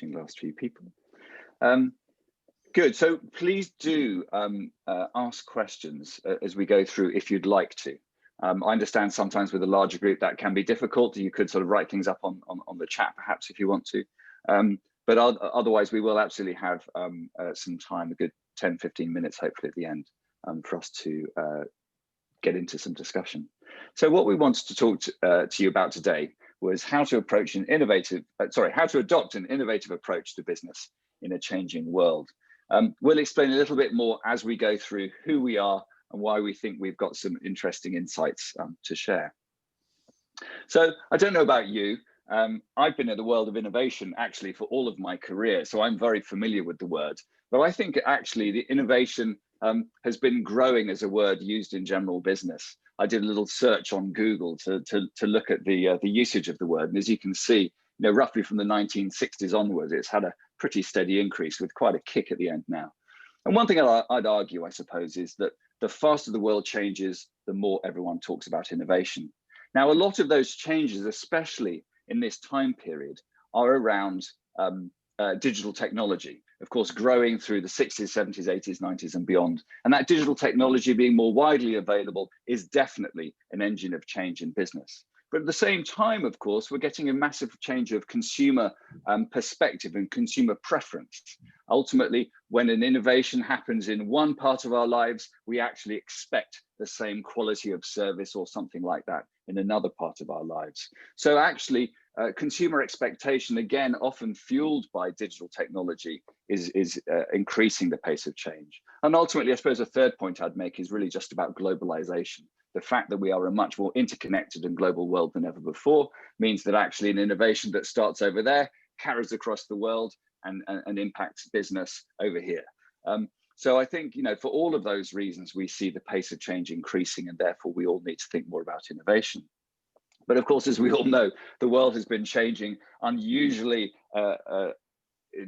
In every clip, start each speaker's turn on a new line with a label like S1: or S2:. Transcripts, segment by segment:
S1: last few people. Good, so please do ask questions as we go through if you'd like to. I understand sometimes with a larger group that can be difficult. You could sort of write things up on the chat perhaps if you want to. But otherwise we will absolutely have some time, a good 10, 15 minutes hopefully at the end for us to get into some discussion. So what we wanted to talk to you about today was how to approach an innovative, how to adopt an innovative approach to business in a changing world. We'll explain a little bit more as we go through who we are and why we think we've got some interesting insights to share. So I don't know about you, I've been in the world of innovation actually for all of my career, so I'm very familiar with the word, but I think actually the innovation has been growing as a word used in general business. I did a little search on Google to look at the usage of the word, and as you can see, roughly from the 1960s onwards, it's had a pretty steady increase with quite a kick at the end now. And one thing I'd argue, I suppose, is that the faster the world changes, the more everyone talks about innovation. Now, a lot of those changes, especially in this time period, are around digital technology, of course, growing through the 60s, 70s, 80s, 90s and beyond. And that digital technology being more widely available is definitely an engine of change in business. But at the same time, of course, we're getting a massive change of consumer perspective and consumer preference. Ultimately, when an innovation happens in one part of our lives, we actually expect the same quality of service or something like that in another part of our lives. So actually, consumer expectation, again, often fueled by digital technology, is increasing the pace of change. And ultimately, I suppose a third point I'd make is really just about globalization. The fact that we are a much more interconnected and global world than ever before means that actually an innovation that starts over there carries across the world and impacts business over here. So I think, for all of those reasons, we see the pace of change increasing, and therefore we all need to think more about innovation. But of course, as we all know, the world has been changing unusually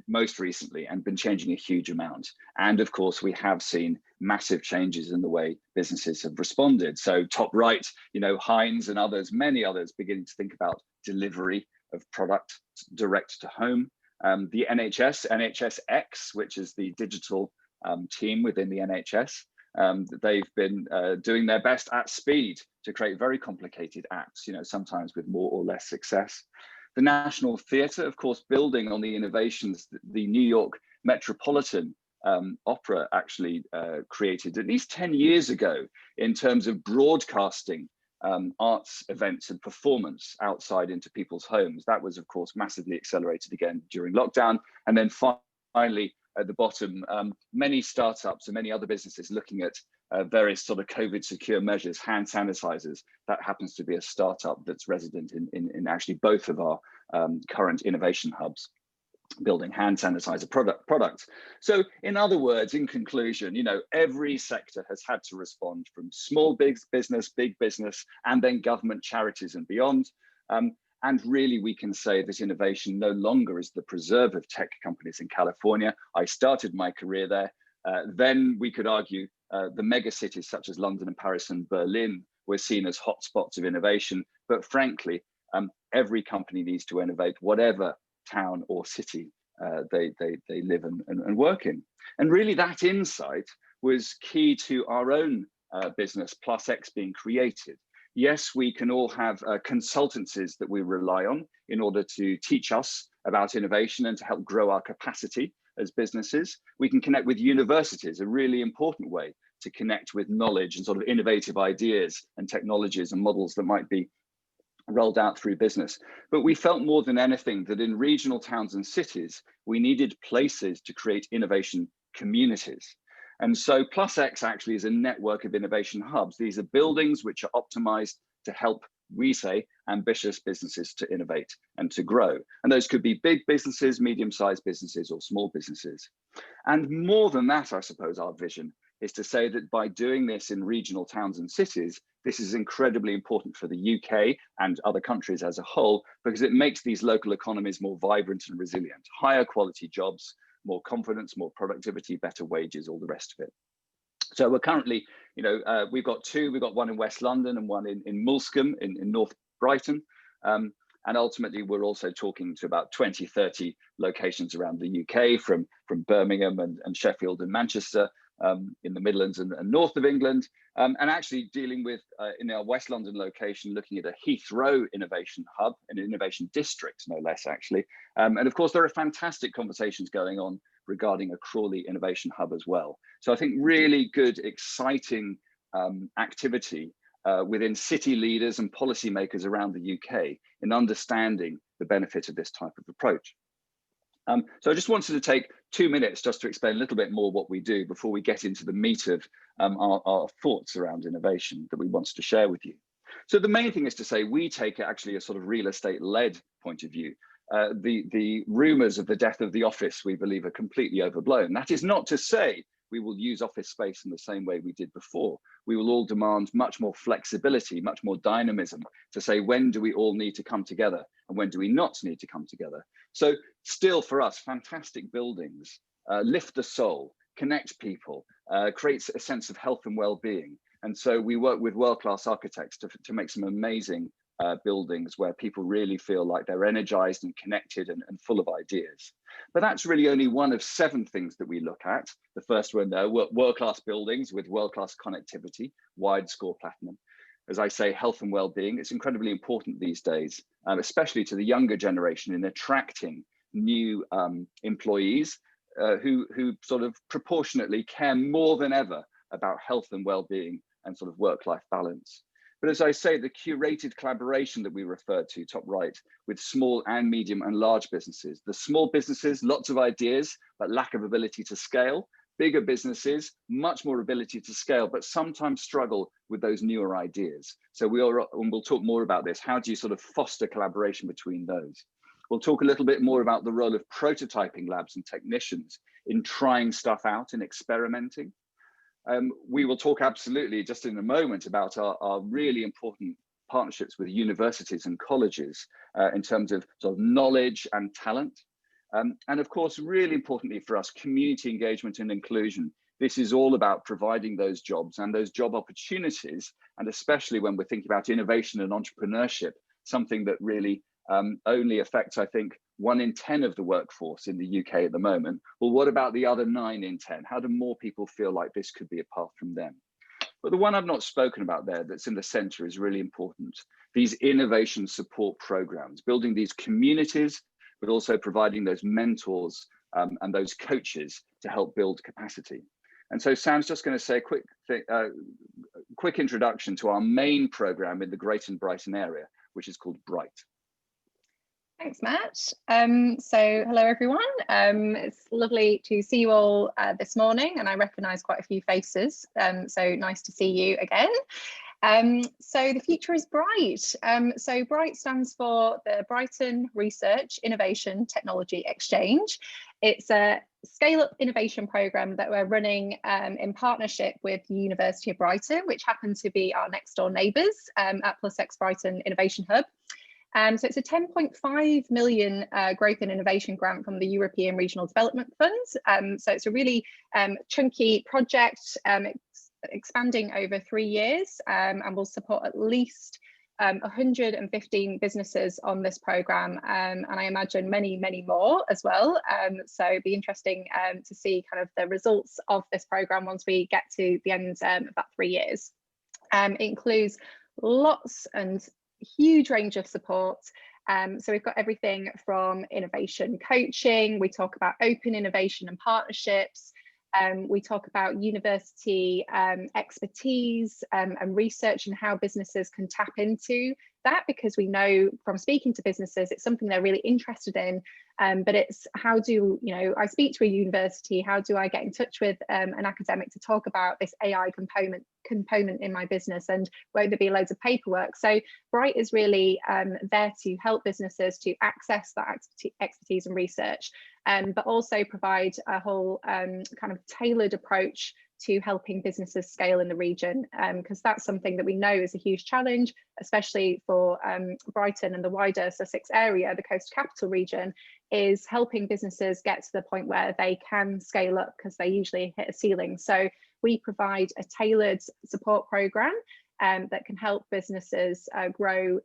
S1: most recently and been changing a huge amount. And of course, we have seen massive changes in the way businesses have responded. So top right, Heinz and others, many others, beginning to think about delivery of product direct to home. The NHSX, which is the digital team within the NHS, they've been doing their best at speed to create very complicated apps, sometimes with more or less success. The National Theatre, of course, building on the innovations that the New York Metropolitan Opera actually created at least 10 years ago in terms of broadcasting arts events and performance outside into people's homes. That was, of course, massively accelerated again during lockdown. And then finally, at the bottom, many startups and many other businesses looking at various sort of COVID secure measures, hand sanitizers. That happens to be a startup that's resident in actually both of our current innovation hubs, building hand sanitizer products. So in other words, in conclusion, every sector has had to respond, from small big business, and then government, charities and beyond. And really, we can say that innovation no longer is the preserve of tech companies in California. I started my career there. Then we could argue the mega cities such as London and Paris and Berlin were seen as hotspots of innovation. But frankly, every company needs to innovate, whatever town or city they live and work in. And really, that insight was key to our own business, Plus X, being created. Yes, we can all have consultancies that we rely on in order to teach us about innovation and to help grow our capacity as businesses. We can connect with universities, a really important way to connect with knowledge and sort of innovative ideas and technologies and models that might be rolled out through business. But we felt more than anything that in regional towns and cities, we needed places to create innovation communities. And so Plus X actually is a network of innovation hubs. These are buildings which are optimized to help, we say, ambitious businesses to innovate and to grow. And those could be big businesses, medium-sized businesses, or small businesses. And more than that, I suppose our vision is to say that by doing this in regional towns and cities, this is incredibly important for the UK and other countries as a whole, because it makes these local economies more vibrant and resilient, higher quality jobs, more confidence, more productivity, better wages, all the rest of it. So we're currently, we've got one in West London and one in Moulscombe in North Brighton. And ultimately, we're also talking to about 20, 30 locations around the UK, from Birmingham and Sheffield and Manchester, in the Midlands and north of England, and actually dealing with, in our West London location, looking at a Heathrow innovation hub, an innovation district, no less actually. And of course, there are fantastic conversations going on regarding a Crawley innovation hub as well. So I think really good, exciting activity within city leaders and policymakers around the UK in understanding the benefit of this type of approach. So I just wanted to take 2 minutes just to explain a little bit more what we do before we get into the meat of our thoughts around innovation that we wanted to share with you. So the main thing is to say we take actually a sort of real estate-led point of view. The rumours of the death of the office, we believe, are completely overblown. That is not to say we will use office space in the same way we did before. We will all demand much more flexibility, much more dynamism to say, when do we all need to come together and when do we not need to come together? So still for us, fantastic buildings lift the soul, connect people, creates a sense of health and well-being. And so we work with world-class architects to make some amazing buildings where people really feel like they're energized and connected and full of ideas. But that's really only one of 7 things that we look at. The first one there, world-class buildings with world-class connectivity, wide score platinum. As I say, health and well-being, it's incredibly important these days, especially to the younger generation, in attracting new employees who sort of proportionately care more than ever about health and well-being and sort of work-life balance. But as I say, the curated collaboration that we referred to, top right, with small and medium and large businesses. The small businesses, lots of ideas, but lack of ability to scale. Bigger businesses, much more ability to scale, but sometimes struggle with those newer ideas. So we'll talk more about this. How do you sort of foster collaboration between those? We'll talk a little bit more about the role of prototyping labs and technicians in trying stuff out and experimenting. We will talk absolutely just in a moment about our really important partnerships with universities and colleges in terms of sort of knowledge and talent. And of course, really importantly for us, community engagement and inclusion. This is all about providing those jobs and those job opportunities, and especially when we're thinking about innovation and entrepreneurship, something that really only affects, I think, 1 in 10 of the workforce in the UK at the moment. Well, what about the other 9 in 10? How do more people feel like this could be a path from them? But the one I've not spoken about there that's in the center is really important. These innovation support programs, building these communities, but also providing those mentors and those coaches to help build capacity. And so Sam's just going to say a quick introduction to our main program in the Greater Brighton area, which is called Bright.
S2: Thanks, Matt. So hello, everyone. It's lovely to see you all this morning, and I recognise quite a few faces. So nice to see you again. So the future is bright. So Bright stands for the Brighton Research Innovation Technology Exchange. It's a scale-up innovation programme that we're running in partnership with the University of Brighton, which happen to be our next door neighbours at +X Brighton Innovation Hub. So it's a 10.5 million growth and innovation grant from the European Regional Development Fund. So it's a really chunky project, expanding over 3 years, and will support at least 115 businesses on this programme, and I imagine many, many more as well. So it'd be interesting to see kind of the results of this programme once we get to the end of that 3 years. It includes lots and huge range of support. So we've got everything from innovation coaching, we talk about open innovation and partnerships, we talk about university expertise and research and how businesses can tap into that, because we know from speaking to businesses it's something they're really interested in, but it's how do, you know, I speak to a university, how do I get in touch with an academic to talk about this AI component in my business, and won't there be loads of paperwork? So Bright is really there to help businesses to access that expertise and research, but also provide a whole kind of tailored approach to helping businesses scale in the region, because that's something that we know is a huge challenge, especially for Brighton and the wider Sussex area, the coast capital region, is helping businesses get to the point where they can scale up, because they usually hit a ceiling. So we provide a tailored support programme that can help businesses grow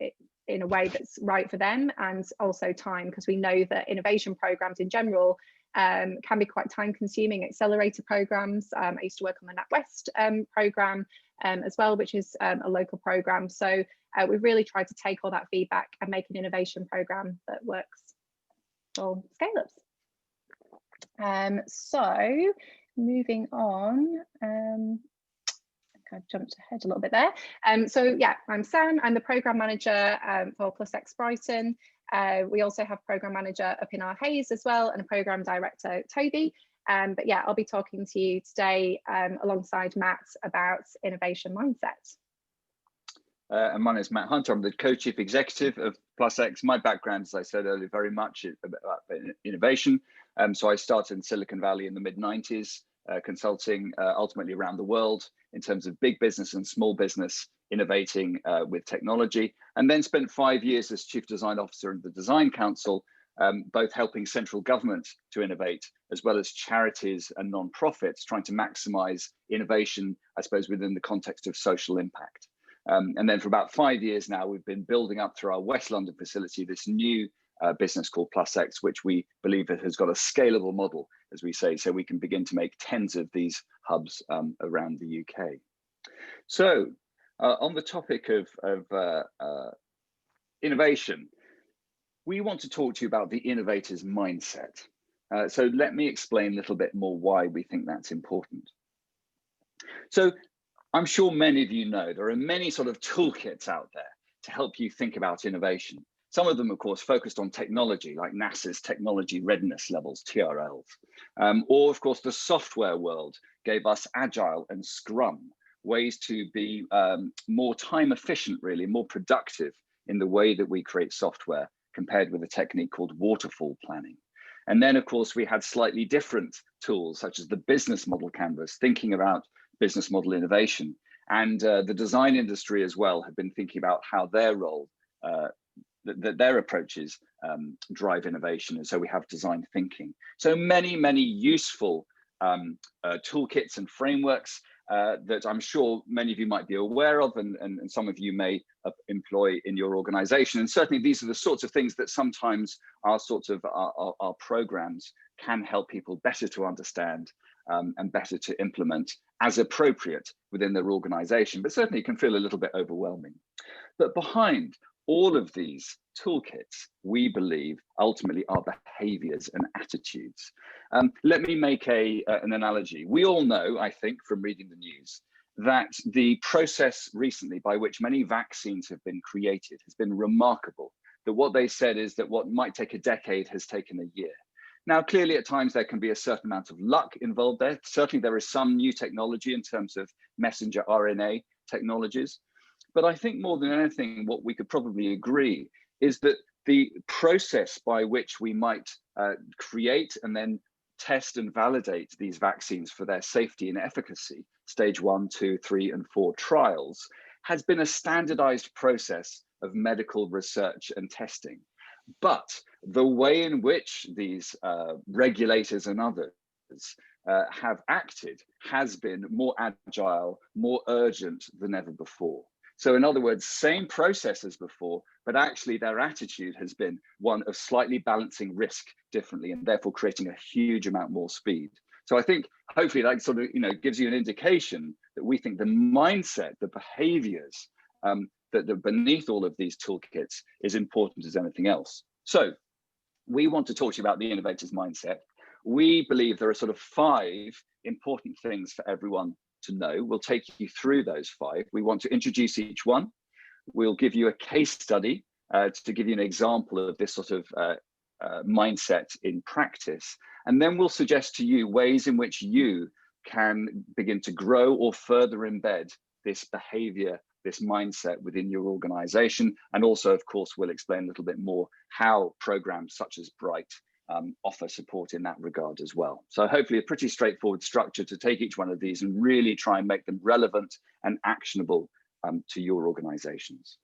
S2: in a way that's right for them, and also time, because we know that innovation programs in general can be quite time consuming. Accelerator programs, I used to work on the NatWest program as well, which is a local program. So we've really tried to take all that feedback and make an innovation program that works for scale-ups. So moving on, I jumped ahead a little bit there. So yeah, I'm Sam. I'm the program manager for +X Brighton. We also have program manager up in our Hayes as well, and a program director, Toby. But yeah, I'll be talking to you today alongside Matt about innovation mindset.
S1: And my name is Matt Hunter. I'm the co-chief executive of +X. My background, as I said earlier, very much about innovation. So I started in Silicon Valley in the mid-90s, consulting ultimately around the world in terms of big business and small business innovating with technology, and then spent 5 years as chief design officer in the Design Council, both helping central government to innovate, as well as charities and non-profits trying to maximize innovation, I suppose, within the context of social impact. And then for about 5 years now, we've been building up through our West London facility this new business called +X, which we believe it has got a scalable model, as we say, so we can begin to make tens of these hubs around the UK. So on the topic of innovation, we want to talk to you about the innovator's mindset. So let me explain a little bit more why we think that's important. So I'm sure many of you know there are many sort of toolkits out there to help you think about innovation. Some of them, of course, focused on technology, like NASA's technology readiness levels, TRLs. Or, of course, the software world gave us Agile and Scrum, ways to be more time efficient, really, more productive in the way that we create software, compared with a technique called waterfall planning. And then, of course, we had slightly different tools, such as the business model canvas, thinking about business model innovation. And the design industry as well have been thinking about how their role, their approaches drive innovation. And so we have design thinking. So many, many useful toolkits and frameworks that I'm sure many of you might be aware of, and some of you may employ in your organization. And certainly these are the sorts of things that sometimes our programs can help people better to understand and better to implement as appropriate within their organization, but certainly can feel a little bit overwhelming. But behind all of these toolkits, we believe ultimately are behaviors and attitudes. Let me make an analogy. We all know, I think, from reading the news, that the process recently by which many vaccines have been created has been remarkable. That what they said is that what might take a decade has taken a year. Now, clearly, at times, there can be a certain amount of luck involved there. Certainly, there is some new technology in terms of messenger RNA technologies. But I think more than anything, what we could probably agree is that the process by which we might create and then test and validate these vaccines for their safety and efficacy, stage 1, 2, 3, and 4 trials, has been a standardized process of medical research and testing. But the way in which these regulators and others have acted has been more agile, more urgent than ever before. So in other words, same process as before, but actually their attitude has been one of slightly balancing risk differently and therefore creating a huge amount more speed. So I think hopefully that sort of, gives you an indication that we think the mindset, the behaviors that are beneath all of these toolkits is important as anything else. So we want to talk to you about the innovator's mindset. We believe there are sort of 5 important things for everyone to know. We'll take you through those 5. We want to introduce each one. We'll give you a case study to give you an example of this sort of mindset in practice. And then we'll suggest to you ways in which you can begin to grow or further embed this behavior, this mindset within your organization. And also, of course, we'll explain a little bit more how programs such as Bright offer support in that regard as well. So hopefully a pretty straightforward structure to take each one of these and really try and make them relevant and actionable to your organizations.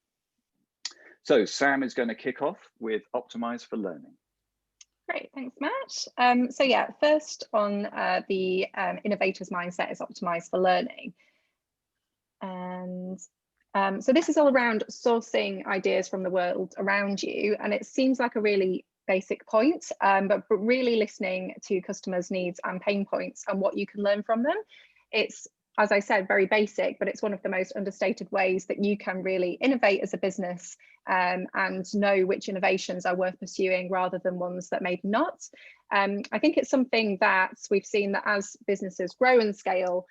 S1: So Sam is going to kick off with Optimize for Learning.
S2: Great, thanks, Matt. So yeah, first on the innovator's mindset is Optimize for Learning. And So this is all around sourcing ideas from the world around you, and it seems like a really basic point, but really listening to customers' needs and pain points and what you can learn from them. It's, as I said, very basic, but it's one of the most understated ways that you can really innovate as a business, and know which innovations are worth pursuing rather than ones that maybe not. I think it's something that we've seen that as businesses grow and scale,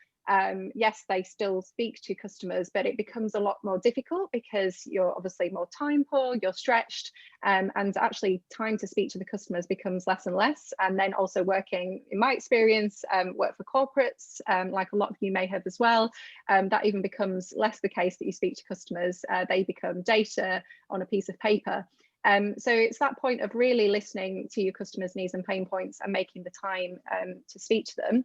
S2: yes, they still speak to customers, but it becomes a lot more difficult because you're obviously more time poor, you're stretched, and actually time to speak to the customers becomes less and less. And then also working, in my experience, work for corporates, like a lot of you may have as well, that even becomes less the case that you speak to customers. They become data on a piece of paper. So it's that point of really listening to your customers' needs and pain points and making the time to speak to them.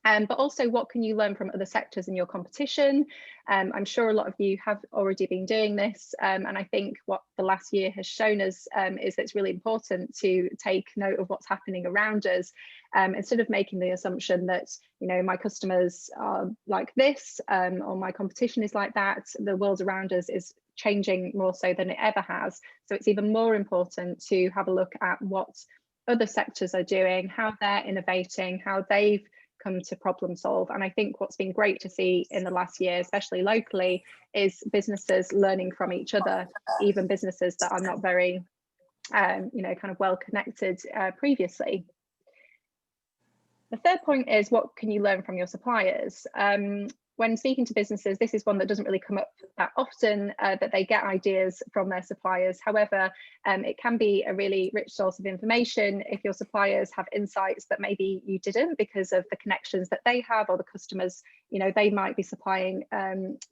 S2: But also, what can you learn from other sectors in your competition? I'm sure a lot of you have already been doing this, and I think what the last year has shown us is that it's really important to take note of what's happening around us, instead of making the assumption that, you know, my customers are like this, or my competition is like that. The world around us is changing more so than it ever has. So it's even more important to have a look at what other sectors are doing, how they're innovating, how they've come to problem solve. And I think what's been great to see in the last year, especially locally, is businesses learning from each other, even businesses that are not very, you know, kind of well connected previously. The third point is, what can you learn from your suppliers? When speaking to businesses, this is one that doesn't really come up that often, that they get ideas from their suppliers. However, it can be a really rich source of information if your suppliers have insights that maybe you didn't, because of the connections that they have, or the customers, you know, they might be supplying,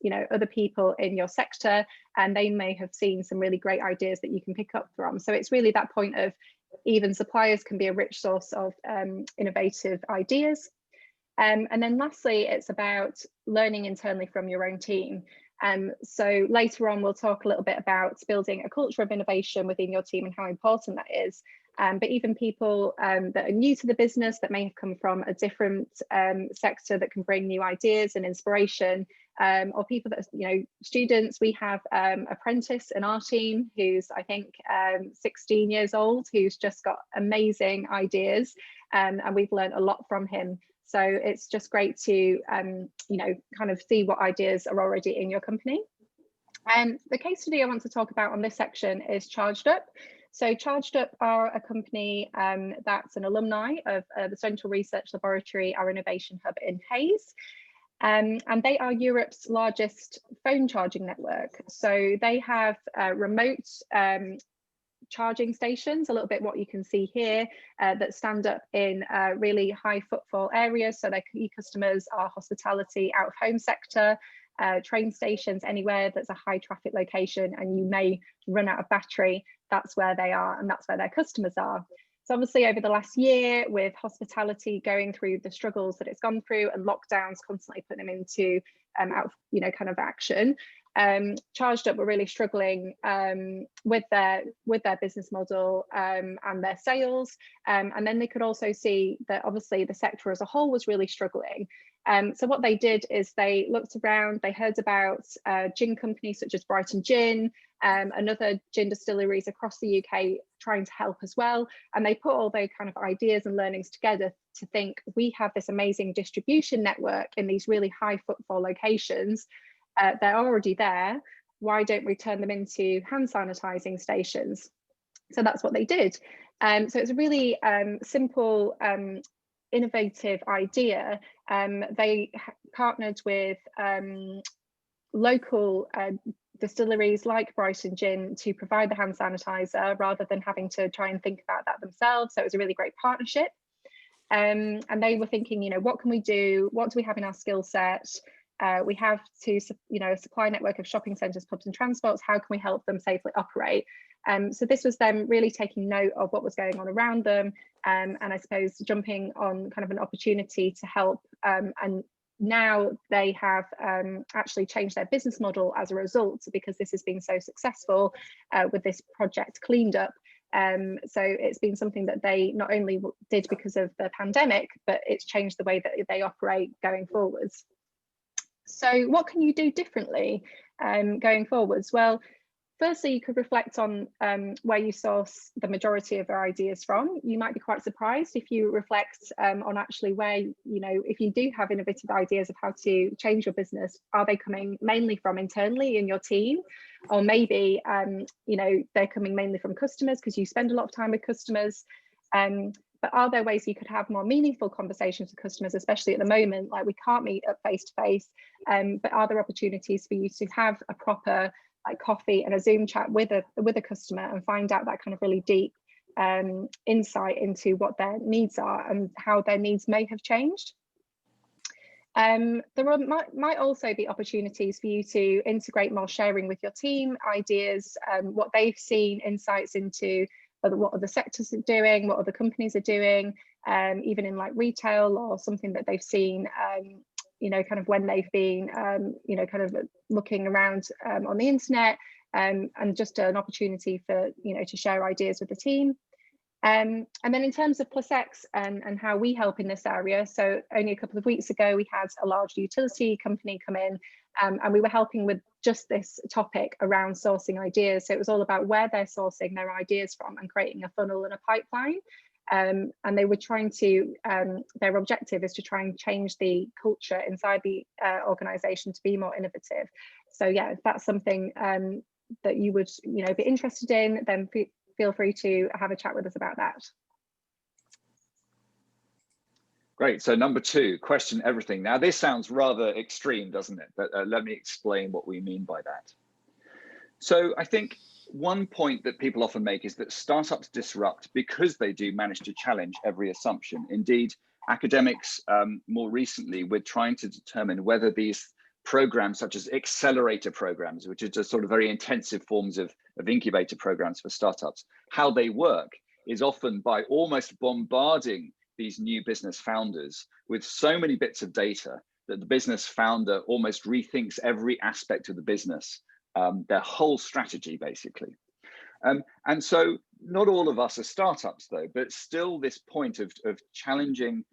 S2: you know, other people in your sector, and they may have seen some really great ideas that you can pick up from. So it's really that point of, even suppliers can be a rich source of innovative ideas. And then lastly, it's about learning internally from your own team. So later on, we'll talk a little bit about building a culture of innovation within your team and how important that is. But even people that are new to the business, that may have come from a different sector, that can bring new ideas and inspiration, or people that are, you know, students. We have apprentice in our team who's, I think, 16 years old, who's just got amazing ideas, and we've learned a lot from him. So it's just great to, you know, kind of see what ideas are already in your company. The case study I want to talk about on this section is Charged Up. So Charged Up are a company that's an alumni of the Central Research Laboratory, our innovation hub in Hayes. And they are Europe's largest phone charging network. So they have remote charging stations, a little bit what you can see here, that stand up in really high footfall areas. So their key customers are hospitality, out of home sector, train stations, anywhere that's a high traffic location and you may run out of battery. That's where they are, and that's where their customers are. So obviously over the last year, with hospitality going through the struggles that it's gone through, and lockdowns constantly putting them into out of, you know, kind of action, Charged Up were really struggling with their business model and their sales, and then they could also see that obviously the sector as a whole was really struggling. So what they did is they looked around, they heard about gin companies such as Brighton Gin, and other gin distilleries across the UK trying to help as well, and they put all their kind of ideas and learnings together to think, we have this amazing distribution network in these really high footfall locations. They're already there. Why don't we turn them into hand sanitizing stations? So that's what they did. So it's a really simple, innovative idea. They partnered with local distilleries like Brighton Gin to provide the hand sanitizer rather than having to try and think about that themselves. So it was a really great partnership. And they were thinking, you know, what can we do? What do we have in our skill set? We have to, you know, a supply network of shopping centres, pubs and transports. How can we help them safely operate? So this was them really taking note of what was going on around them, and I suppose jumping on kind of an opportunity to help. And now they have actually changed their business model as a result, because this has been so successful with this project Cleaned Up. So it's been something that they not only did because of the pandemic, but it's changed the way that they operate going forwards. So what can you do differently? going forwards? Well, firstly, you could reflect on where you source the majority of your ideas from. You might be quite surprised if you reflect on actually where, if you do have innovative ideas of how to change your business, are they coming mainly from internally in your team? Or maybe, they're coming mainly from customers because you spend a lot of time with customers. But are there ways you could have more meaningful conversations with customers, especially at the moment, like we can't meet up face to face, but are there opportunities for you to have a proper coffee and a Zoom chat with a customer and find out that kind of really deep insight into what their needs are and how their needs may have changed? There might also be opportunities for you to integrate more sharing with your team, ideas, what they've seen, insights into what other sectors are doing, what other companies are doing, even in like retail or something that they've seen, kind of when they've been, kind of looking around on the internet, and just an opportunity for, to share ideas with the team. And then in terms of +X and how we help in this area, so only a couple of weeks ago, we had a large utility company come in, and we were helping with just this topic around sourcing ideas. So it was all about where they're sourcing their ideas from and creating a funnel and a pipeline. And they were trying to, their objective is to try and change the culture inside the organization to be more innovative. So yeah, if that's something that you would, be interested in, then feel free to have a chat with us about that.
S1: Great. So number 2, question everything. Now this sounds rather extreme, doesn't it? But let me explain what we mean by that. So I think one point that people often make is that startups disrupt because they do manage to challenge every assumption. Indeed, academics more recently, we're trying to determine whether these programs such as accelerator programs, which are just sort of very intensive forms of incubator programs for startups, how they work is often by almost bombarding these new business founders with so many bits of data that the business founder almost rethinks every aspect of the business, their whole strategy basically. And so not all of us are startups though, but still this point of challenging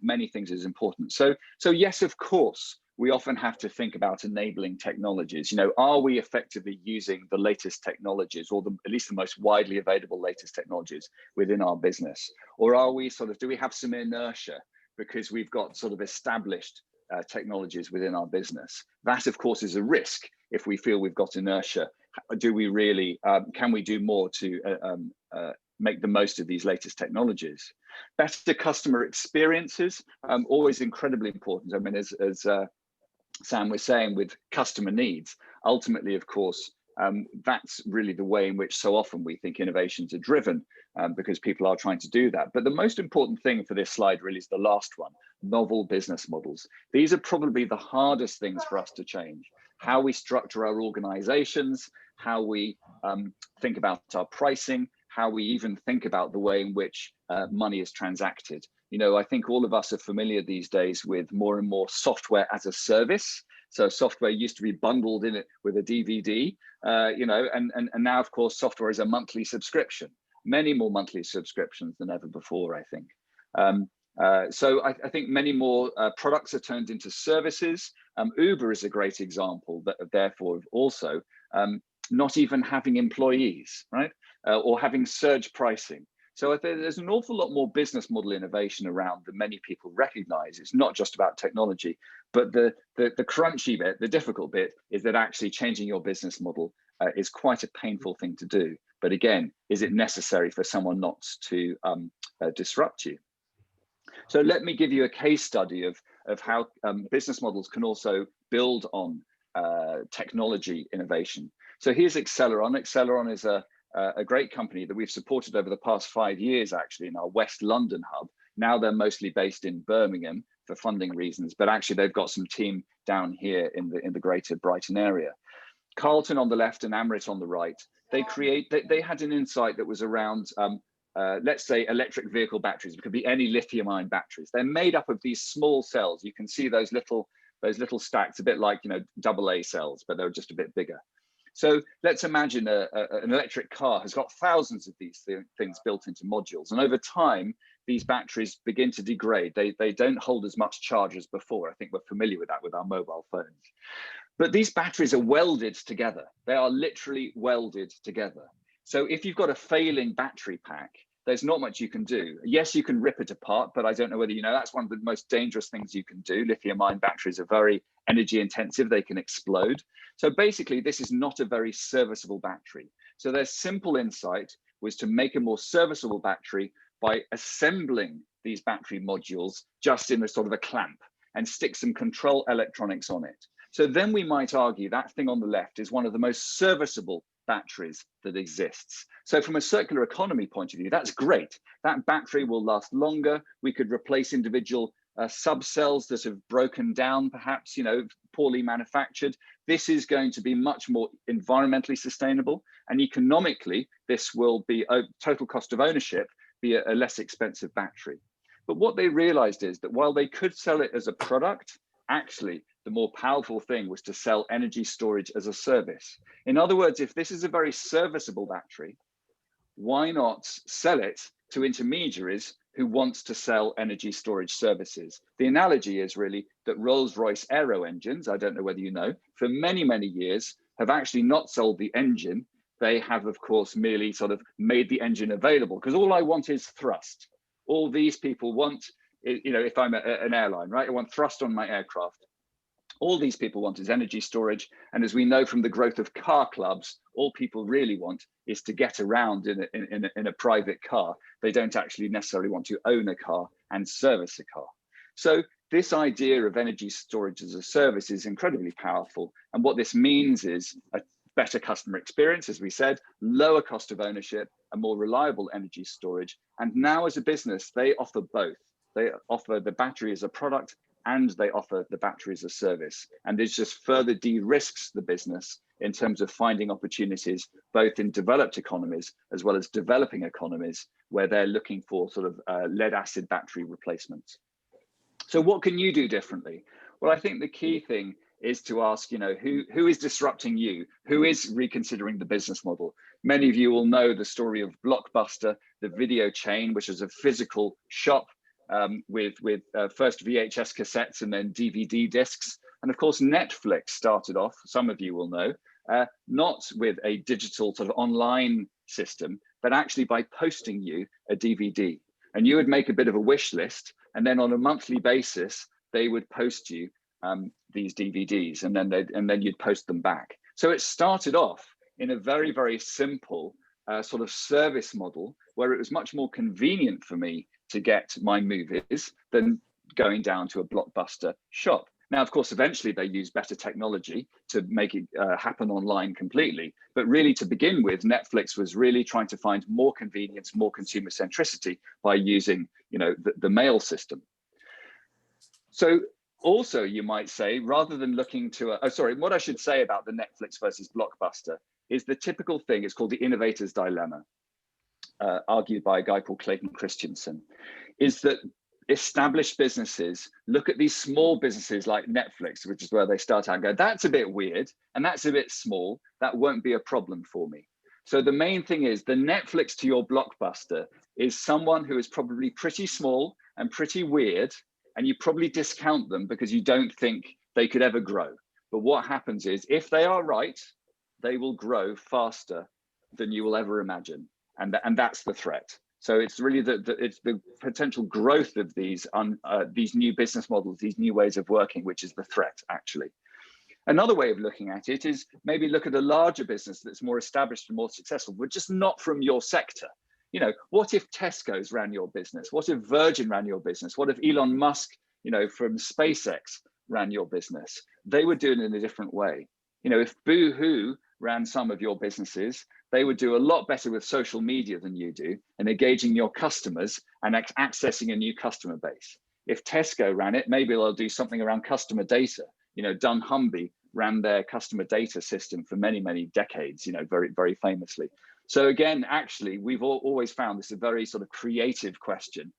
S1: many things is important. So yes, of course, we often have to think about enabling technologies. Are we effectively using the latest technologies, or at least the most widely available latest technologies within our business? Or are we do we have some inertia because we've got sort of established technologies within our business? That of course is a risk. If we feel we've got inertia, do we really, can we do more to make the most of these latest technologies? Better customer experiences, always incredibly important. I mean, as Sam was saying, with customer needs, ultimately, of course, that's really the way in which so often we think innovations are driven, because people are trying to do that. But the most important thing for this slide really is the last one, novel business models. These are probably the hardest things for us to change. How we structure our organizations, how we think about our pricing, how we even think about the way in which money is transacted. I think all of us are familiar these days with more and more software as a service. So software used to be bundled in it with a DVD, and now of course software is a monthly subscription, many more monthly subscriptions than ever before, I think. So I think many more products are turned into services. Uber is a great example, but therefore also not even having employees, right? Or having surge pricing. So there's an awful lot more business model innovation around that many people recognize. It's not just about technology, but the crunchy bit, the difficult bit, is that actually changing your business model is quite a painful thing to do. But again, is it necessary for someone not to disrupt you? So let me give you a case study of how business models can also build on technology innovation. So here's Aceleron. Aceleron is a great company that we've supported over the past 5 years, actually, in our West London hub. Now they're mostly based in Birmingham for funding reasons, but actually they've got some team down here in the greater Brighton area. Carlton on the left and Amrit on the right. They had an insight that was around, let's say, electric vehicle batteries. It could be any lithium-ion batteries. They're made up of these small cells. You can see those little stacks, a bit like AA cells, but they're just a bit bigger. So let's imagine an electric car has got thousands of these things built into modules. And over time, these batteries begin to degrade. They don't hold as much charge as before. I think we're familiar with that with our mobile phones. But these batteries are welded together. They are literally welded together. So if you've got a failing battery pack, there's not much you can do. Yes, you can rip it apart, but I don't know whether you know, that's one of the most dangerous things you can do. Lithium-ion batteries are very energy intensive. They can explode. So basically, this is not a very serviceable battery. So their simple insight was to make a more serviceable battery by assembling these battery modules just in a sort of a clamp and stick some control electronics on it. So then we might argue that thing on the left is one of the most serviceable batteries that exists. So from a circular economy point of view, that's great. That battery will last longer. We could replace individual subcells that have broken down, perhaps, you know, poorly manufactured. This is going to be much more environmentally sustainable, and economically, this will be a total cost of ownership, be a less expensive battery. But what they realized is that while they could sell it as a product, actually, the more powerful thing was to sell energy storage as a service. In other words, if this is a very serviceable battery, why not sell it to intermediaries who want to sell energy storage services? The analogy is really that Rolls-Royce aero engines, I don't know whether you know, for many, many years have actually not sold the engine. They have, of course, merely sort of made the engine available, because all I want is thrust. All these people want, you know, if I'm an airline, right? I want thrust on my aircraft. All these people want is energy storage. And as we know from the growth of car clubs, all people really want is to get around in a private car. They don't actually necessarily want to own a car and service a car. So this idea of energy storage as a service is incredibly powerful. And what this means is a better customer experience, as we said, lower cost of ownership, a more reliable energy storage. And now as a business, they offer both. They offer the battery as a product and they offer the battery as a service. And this just further de-risks the business in terms of finding opportunities, both in developed economies as well as developing economies, where they're looking for sort of lead acid battery replacements. So what can you do differently? Well, I think the key thing is to ask, you know, who is disrupting you? Who is reconsidering the business model? Many of you will know the story of Blockbuster, the video chain, which is a physical shop with first VHS cassettes and then DVD discs. And of course, Netflix started off, some of you will know, not with a digital sort of online system, but actually by posting you a DVD. And you would make a bit of a wish list, and then on a monthly basis, they would post you these DVDs, and then you'd post them back. So it started off in a very, very simple sort of service model, where it was much more convenient for me to get my movies than going down to a Blockbuster shop. Now, of course, eventually they use better technology to make it happen online completely. But really, to begin with, Netflix was really trying to find more convenience, more consumer centricity by using, you know, the mail system. So also, you might say, rather than looking to what I should say about the Netflix versus Blockbuster is the typical thing. It's called the innovator's dilemma, argued by a guy called Clayton Christensen, is that established businesses look at these small businesses like Netflix, which is where they start out, and go, that's a bit weird and that's a bit small, that won't be a problem for me. So the main thing is the Netflix to your Blockbuster is someone who is probably pretty small and pretty weird, and you probably discount them because you don't think they could ever grow. But what happens is, if they are right, they will grow faster than you will ever imagine. And that's the threat. So it's really it's the potential growth of these new business models, these new ways of working, which is the threat, actually. Another way of looking at it is maybe look at a larger business that's more established and more successful, but just not from your sector. You know, what if Tesco's ran your business? What if Virgin ran your business? What if Elon Musk, you know, from SpaceX ran your business? They would do it in a different way. You know, if Boohoo ran some of your businesses, they would do a lot better with social media than you do and engaging your customers and accessing a new customer base. If Tesco ran it, maybe they'll do something around customer data. You know, dunnhumby ran their customer data system for many, many decades, you know, very, very famously. So again, actually, we've always found this a very sort of creative question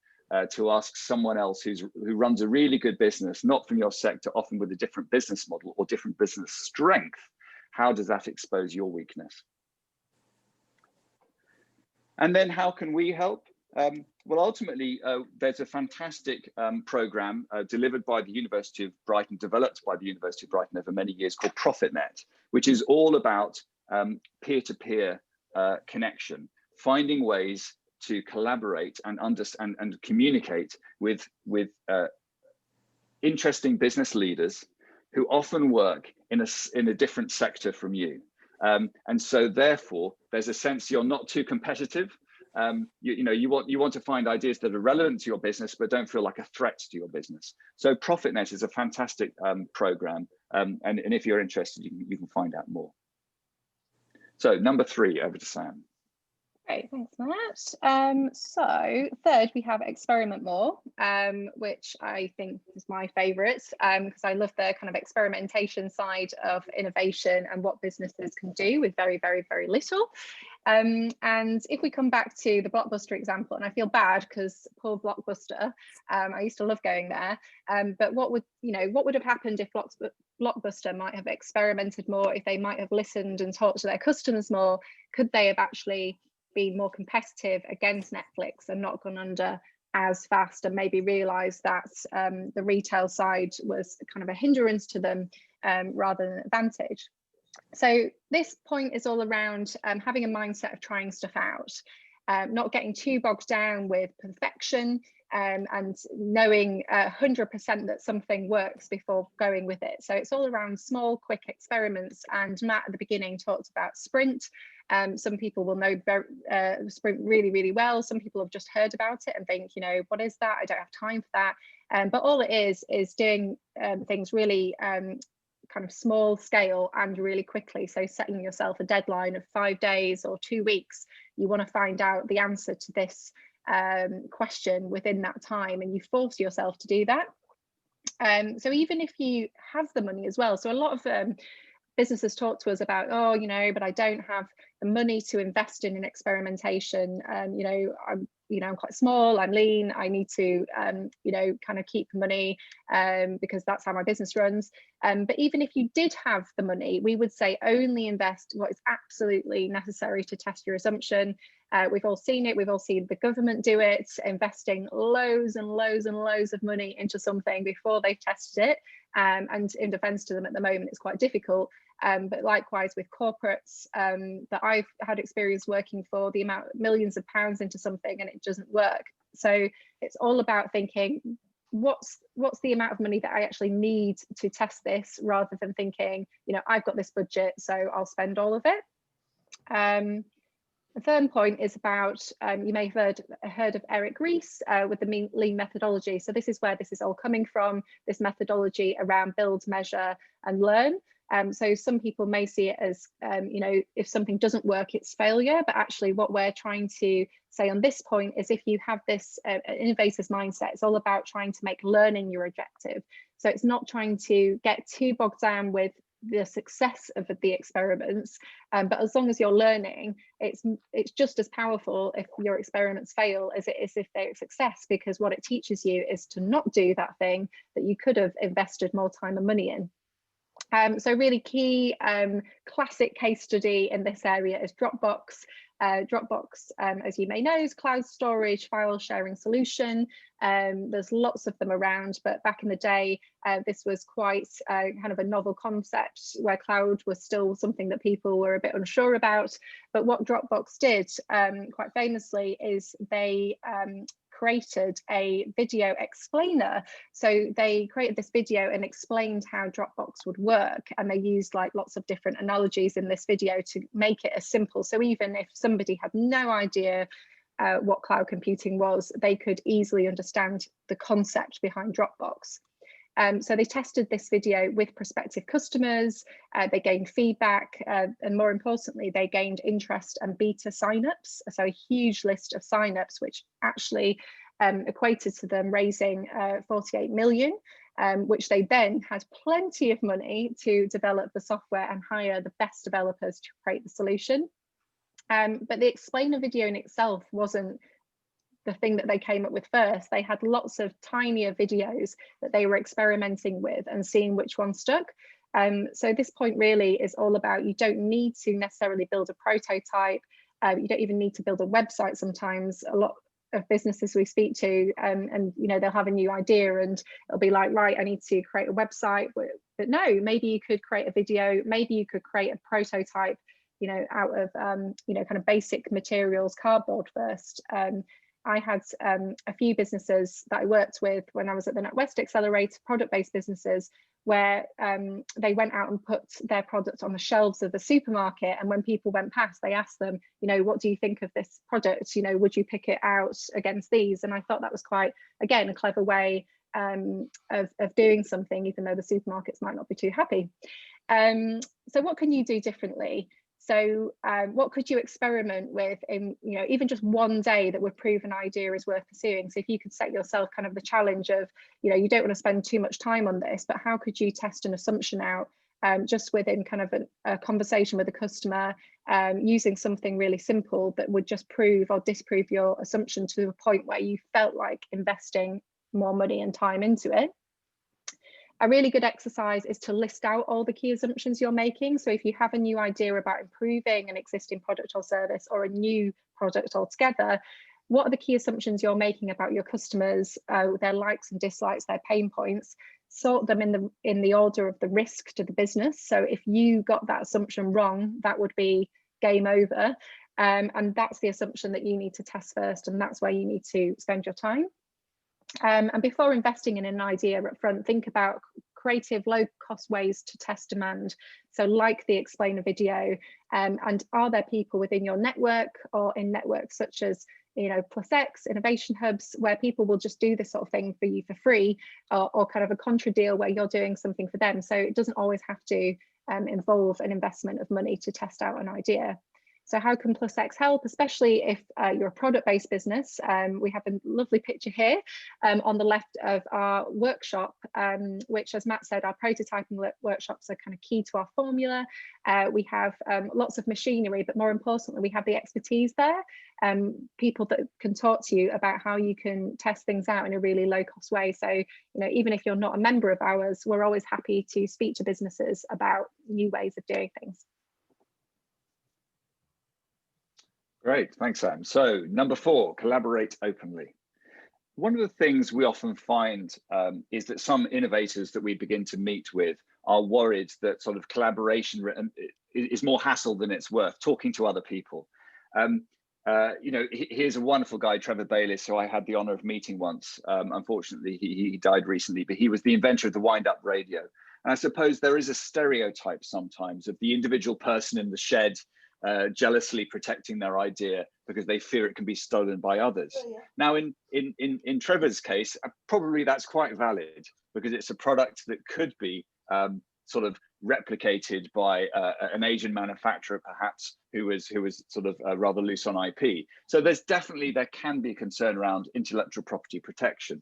S1: to ask someone else who runs a really good business, not from your sector, often with a different business model or different business strength. How does that expose your weakness? And then how can we help? Well, ultimately, there's a fantastic program delivered by the University of Brighton, developed by the University of Brighton over many years, called ProfitNet, which is all about peer-to-peer connection, finding ways to collaborate and understand and communicate with interesting business leaders who often work in a different sector from you. And so therefore, there's a sense you're not too competitive. You want to find ideas that are relevant to your business, but don't feel like a threat to your business. So ProfitNet is a fantastic program. And if you're interested, you can find out more. So number 3, over to Sam.
S2: Great, thanks, Matt. So third, we have experiment more, which I think is my favourite, because I love the kind of experimentation side of innovation and what businesses can do with very, very, very little. And if we come back to the Blockbuster example, and I feel bad because poor Blockbuster, I used to love going there, but what would have happened if Blockbuster might have experimented more, if they might have listened and talked to their customers more? Could they have actually been more competitive against Netflix and not gone under as fast, and maybe realised that the retail side was kind of a hindrance to them rather than an advantage? So this point is all around having a mindset of trying stuff out, not getting too bogged down with perfection, and knowing 100% that something works before going with it. So it's all around small, quick experiments. And Matt at the beginning talked about sprint. Some people will know sprint really, really well. Some people have just heard about it and think, what is that? I don't have time for that. But all it is doing things really kind of small scale and really quickly. So setting yourself a deadline of 5 days or 2 weeks. You want to find out the answer to this question within that time, and you force yourself to do that. So even if you have the money as well, so a lot of businesses talk to us about, but I don't have the money to invest in an experimentation. I'm quite small, I'm lean, I need to, kind of keep money because that's how my business runs. But even if you did have the money, we would say only invest what is absolutely necessary to test your assumption. We've all seen it. We've all seen the government do it, investing loads and loads and loads of money into something before they've tested it. And in defense to them at the moment, it's quite difficult. But likewise with corporates that I've had experience working for, the amount of millions of pounds into something and it doesn't work. So it's all about thinking, what's the amount of money that I actually need to test this, rather than thinking, I've got this budget, so I'll spend all of it. The third point is about, you may have heard of Eric Ries with the lean methodology. So this is where this is all coming from, this methodology around build, measure and learn. So some people may see it as, if something doesn't work, it's failure. But actually what we're trying to say on this point is, if you have this innovator's mindset, it's all about trying to make learning your objective. So it's not trying to get too bogged down with the success of the experiments, but as long as you're learning, it's just as powerful if your experiments fail as it is if they're a success, because what it teaches you is to not do that thing that you could have invested more time and money in. So really key classic case study in this area is Dropbox. Dropbox, as you may know, is cloud storage file sharing solution. There's lots of them around, but back in the day, this was quite kind of a novel concept where cloud was still something that people were a bit unsure about. But what Dropbox did quite famously is they created a video explainer. So they created this video and explained how Dropbox would work, and they used like lots of different analogies in this video to make it as simple. So even if somebody had no idea what cloud computing was, they could easily understand the concept behind Dropbox. So they tested this video with prospective customers, they gained feedback, and more importantly, they gained interest and beta signups. So a huge list of signups, which actually equated to them raising 48 million, which they then had plenty of money to develop the software and hire the best developers to create the solution. But the explainer video in itself wasn't the thing that they came up with first. They had lots of tinier videos that they were experimenting with and seeing which one stuck. So this point really is all about, you don't need to necessarily build a prototype. You don't even need to build a website sometimes. A lot of businesses we speak to, and you know, they'll have a new idea and it'll be like, right, I need to create a website, but no, maybe you could create a video, maybe you could create a prototype, you know, out of you know, kind of basic materials, cardboard first. I had a few businesses that I worked with when I was at the NatWest Accelerator, product-based businesses, where they went out and put their product on the shelves of the supermarket, and when people went past, they asked them, you know, what do you think of this product? You know, would you pick it out against these? And I thought that was quite, again, a clever way of doing something, even though the supermarkets might not be too happy. So what can you do differently? So what could you experiment with in, you know, even just one day that would prove an idea is worth pursuing? So if you could set yourself kind of the challenge of, you know, you don't want to spend too much time on this, but how could you test an assumption out just within kind of a conversation with a customer, using something really simple that would just prove or disprove your assumption to a point where you felt like investing more money and time into it. A really good exercise is to list out all the key assumptions you're making. So if you have a new idea about improving an existing product or service, or a new product altogether, what are the key assumptions you're making about your customers, their likes and dislikes, their pain points? Sort them in the order of the risk to the business. So if you got that assumption wrong, that would be game over. And that's the assumption that you need to test first, and that's where you need to spend your time. And before investing in an idea up front, think about creative, low-cost ways to test demand. So like the explainer video, and are there people within your network or in networks such as, you know, +X, innovation hubs, where people will just do this sort of thing for you for free, or kind of a contra deal where you're doing something for them. So it doesn't always have to involve an investment of money to test out an idea. So how can +X help, especially if you're a product-based business? We have a lovely picture here on the left of our workshop, which, as Matt said, our prototyping workshops are kind of key to our formula. We have lots of machinery, but more importantly, we have the expertise there, people that can talk to you about how you can test things out in a really low-cost way. So, you know, even if you're not a member of ours, we're always happy to speak to businesses about new ways of doing things.
S1: Great, thanks, Sam. So number 4, collaborate openly. One of the things we often find is that some innovators that we begin to meet with are worried that sort of collaboration is more hassle than it's worth, talking to other people. You know, here's a wonderful guy, Trevor Bayliss, who I had the honor of meeting once. Unfortunately, he died recently, but he was the inventor of the wind-up radio. And I suppose there is a stereotype sometimes of the individual person in the shed jealously protecting their idea because they fear it can be stolen by others. Oh, yeah. Now, in Trevor's case, probably that's quite valid, because it's a product that could be sort of replicated by an Asian manufacturer, perhaps, who was sort of rather loose on IP. So there can be concern around intellectual property protection.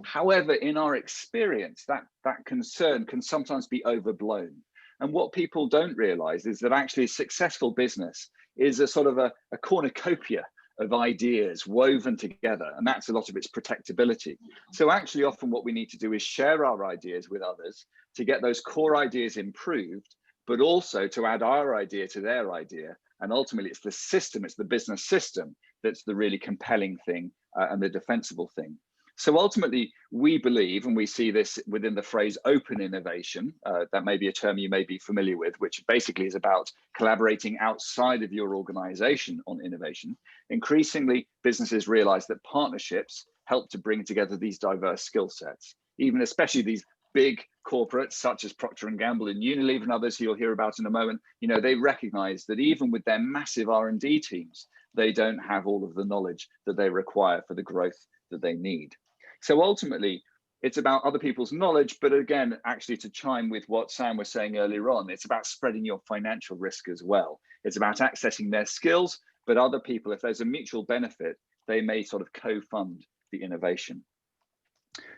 S1: However, in our experience, that concern can sometimes be overblown. And what people don't realize is that actually a successful business is a sort of a cornucopia of ideas woven together, and that's a lot of its protectability. So actually often what we need to do is share our ideas with others to get those core ideas improved, but also to add our idea to their idea. And ultimately it's the system, it's the business system that's the really compelling thing and the defensible thing. So ultimately, we believe, and we see this within the phrase open innovation, that may be a term you may be familiar with, which basically is about collaborating outside of your organization on innovation. Increasingly, businesses realize that partnerships help to bring together these diverse skill sets, even especially these big corporates such as Procter & Gamble and Unilever and others who you'll hear about in a moment. You know, they recognize that even with their massive R&D teams, they don't have all of the knowledge that they require for the growth that they need. So ultimately, it's about other people's knowledge, but again, actually to chime with what Sam was saying earlier on, it's about spreading your financial risk as well. It's about accessing their skills, but other people, if there's a mutual benefit, they may sort of co-fund the innovation.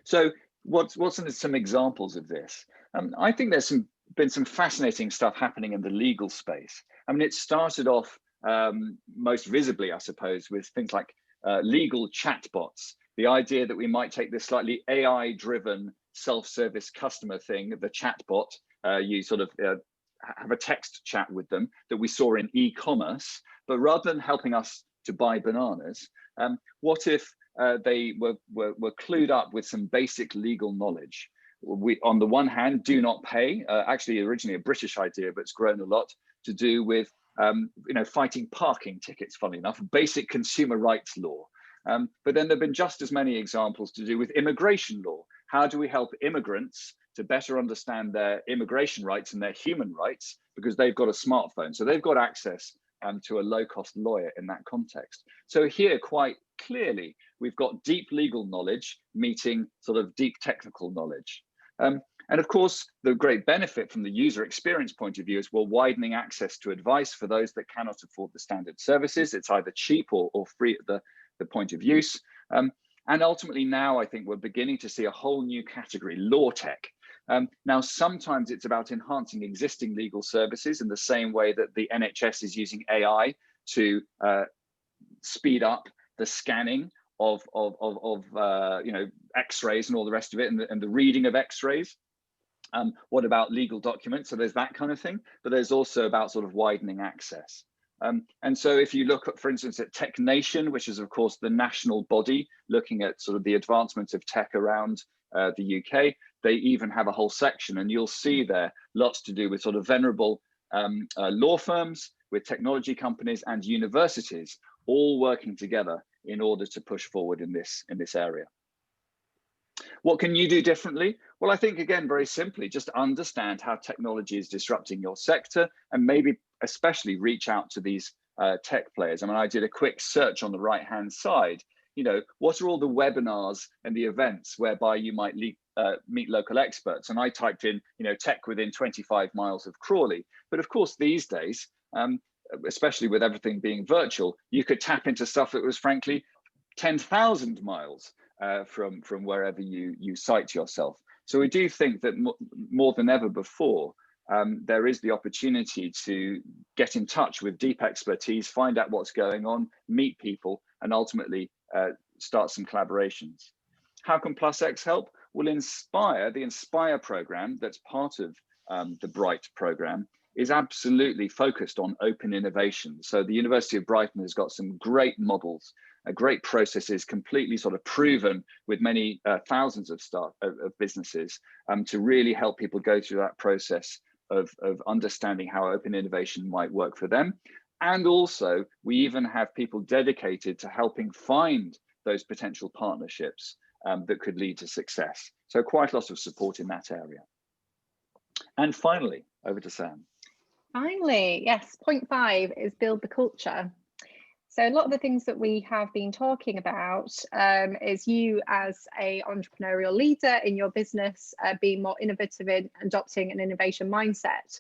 S1: So what's some examples of this? I think there's been some fascinating stuff happening in the legal space. I mean, it started off most visibly, I suppose, with things like legal chatbots. The idea that we might take this slightly AI-driven self-service customer thing, the chatbot, you sort of have a text chat with them that we saw in e-commerce, but rather than helping us to buy bananas, What if they were clued up with some basic legal knowledge? We, on the one hand, do not pay, actually originally a British idea, but it's grown a lot to do with fighting parking tickets, funnily enough, basic consumer rights law. But then there have been just as many examples to do with immigration law. How do we help immigrants to better understand their immigration rights and their human rights, because they've got a smartphone, so they've got access to a low-cost lawyer in that context. So here, quite clearly, we've got deep legal knowledge meeting sort of deep technical knowledge. And of course, the great benefit from the user experience point of view is we're widening access to advice for those that cannot afford the standard services. It's either cheap or free at the point of use. And ultimately now I think we're beginning to see a whole new category, law tech. Now, sometimes it's about enhancing existing legal services in the same way that the NHS is using AI to speed up the scanning of X-rays and all the rest of it, and the reading of X-rays. What about legal documents? So there's that kind of thing, but there's also about sort of widening access. And so if you look at, for instance, at Tech Nation, which is of course the national body looking at sort of the advancement of tech around the UK, they even have a whole section, and you'll see there lots to do with sort of venerable law firms, with technology companies and universities, all working together in order to push forward in this area. What can you do differently? Well, I think, again, very simply, just understand how technology is disrupting your sector, and maybe especially reach out to these tech players. I mean, I did a quick search on the right-hand side. What are all the webinars and the events whereby you might meet local experts? And I typed in, tech within 25 miles of Crawley. But of course, these days, especially with everything being virtual, you could tap into stuff that was frankly 10,000 miles from wherever you site yourself. So we do think that more than ever before, there is the opportunity to get in touch with deep expertise, find out what's going on, meet people, and ultimately start some collaborations. How can PlusX help? Well, the Inspire program that's part of the Bright program is absolutely focused on open innovation. So the University of Brighton has got some great models, great processes, completely sort of proven with many thousands of businesses to really help people go through that process of understanding how open innovation might work for them. And also, we even have people dedicated to helping find those potential partnerships that could lead to success. So quite a lot of support in that area. And finally, over to Sam.
S2: Finally, yes, point 5 is build the culture. So a lot of the things that we have been talking about is you as an entrepreneurial leader in your business being more innovative in adopting an innovation mindset.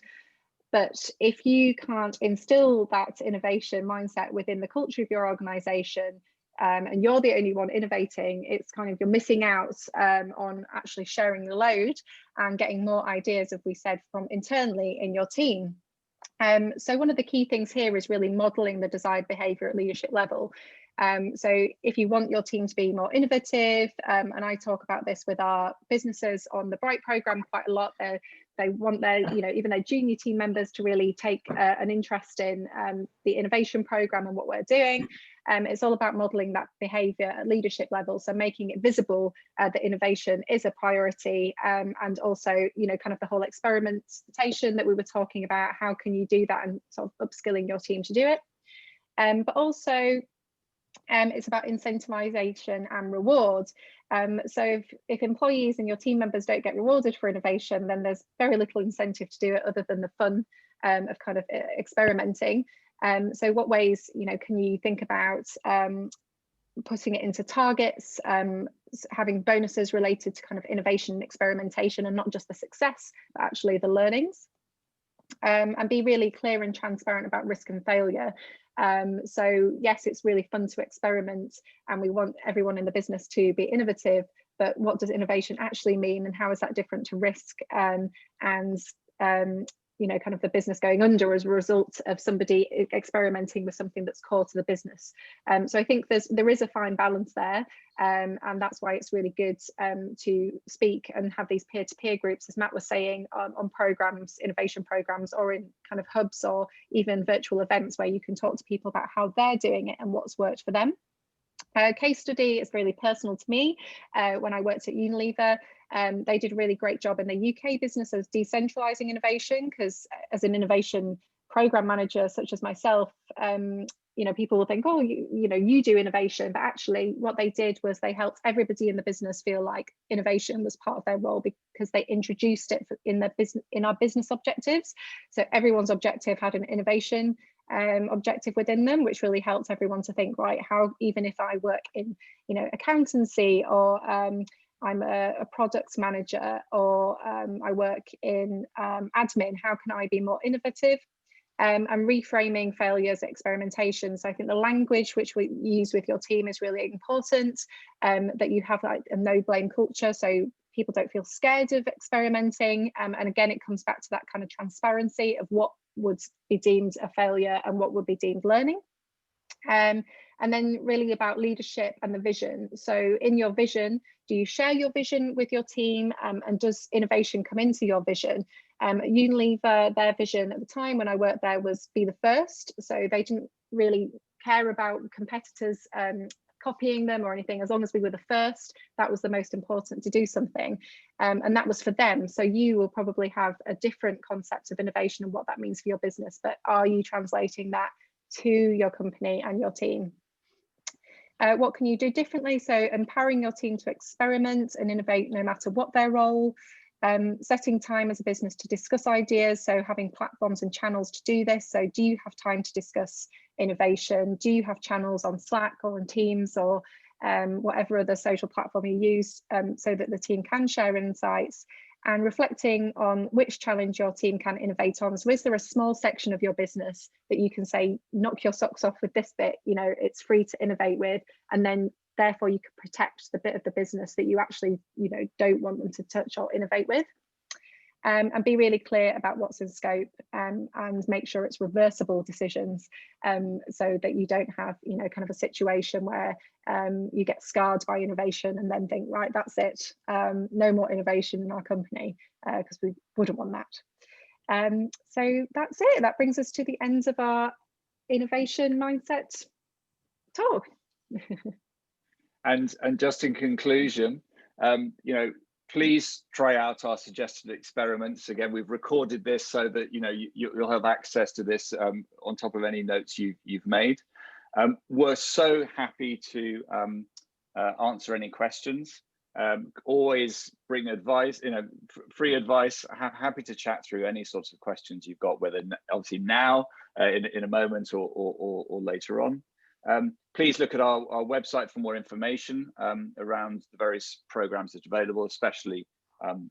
S2: But if you can't instill that innovation mindset within the culture of your organization, and you're the only one innovating, it's kind of, you're missing out on actually sharing the load and getting more ideas, as we said, from internally in your team. So one of the key things here is really modeling the desired behavior at leadership level. So if you want your team to be more innovative, and I talk about this with our businesses on the Bright program quite a lot, they want their, even their junior team members to really take an interest in the innovation program and what we're doing. It's all about modeling that behavior at leadership level, so making it visible that innovation is a priority, and also, kind of the whole experimentation that we were talking about. How can you do that, and sort of upskilling your team to do it? But also, it's about incentivization and reward. So if employees and your team members don't get rewarded for innovation, then there's very little incentive to do it other than the fun of kind of experimenting. So what ways, can you think about putting it into targets, having bonuses related to kind of innovation and experimentation, and not just the success, but actually the learnings, and be really clear and transparent about risk and failure. So yes, it's really fun to experiment, and we want everyone in the business to be innovative, but what does innovation actually mean, and how is that different to risk, and kind of the business going under as a result of somebody experimenting with something that's core to the business. So I think there is a fine balance there, and that's why it's really good to speak and have these peer-to-peer groups, as Matt was saying, on programs, innovation programs, or in kind of hubs, or even virtual events where you can talk to people about how they're doing it and what's worked for them. Case study is really personal to me. When I worked at Unilever, they did a really great job in the UK business of decentralizing innovation, because as an innovation program manager such as myself, you know, people will think, oh, you do innovation, but actually what they did was they helped everybody in the business feel like innovation was part of their role, because they introduced it in our business objectives. So everyone's objective had an innovation objective within them, which really helped everyone to think, right, how, even if I work in, you know, accountancy, or I'm a products manager, or I work in admin, how can I be more innovative? And reframing failure as experimentation. So I think the language which we use with your team is really important, that you have like a no blame culture, so people don't feel scared of experimenting. And again, it comes back to that kind of transparency of what would be deemed a failure and what would be deemed learning. And then really about leadership and the vision. So in your vision, do you share your vision with your team, and does innovation come into your vision? Unilever, their vision at the time when I worked there was be the first. So they didn't really care about competitors copying them or anything. As long as we were the first, that was the most important, to do something. And that was for them. So you will probably have a different concept of innovation and what that means for your business, but are you translating that to your company and your team? What can you do differently? So empowering your team to experiment and innovate no matter what their role. Setting time as a business to discuss ideas, so having platforms and channels to do this. So do you have time to discuss innovation? Do you have channels on Slack or on Teams or whatever other social platform you use, so that the team can share insights? And reflecting on which challenge your team can innovate on. So is there a small section of your business that you can say, knock your socks off with this bit, you know, it's free to innovate with, and then therefore you can protect the bit of the business that you actually, you know, don't want them to touch or innovate with. And be really clear about what's in scope, and make sure it's reversible decisions, so that you don't have, you know, kind of a situation where you get scarred by innovation and then think, right, that's it, no more innovation in our company, because we wouldn't want that. So that's it. That brings us to the end of our innovation mindset talk.
S1: And just in conclusion, you know, please try out our suggested experiments. Again, we've recorded this so that, you know, you'll have access to this on top of any notes you've made. We're so happy to answer any questions. Always bring advice, you know, free advice. Happy to chat through any sorts of questions you've got, whether obviously now, in a moment, or later on. Please look at our website for more information around the various programs that are available, especially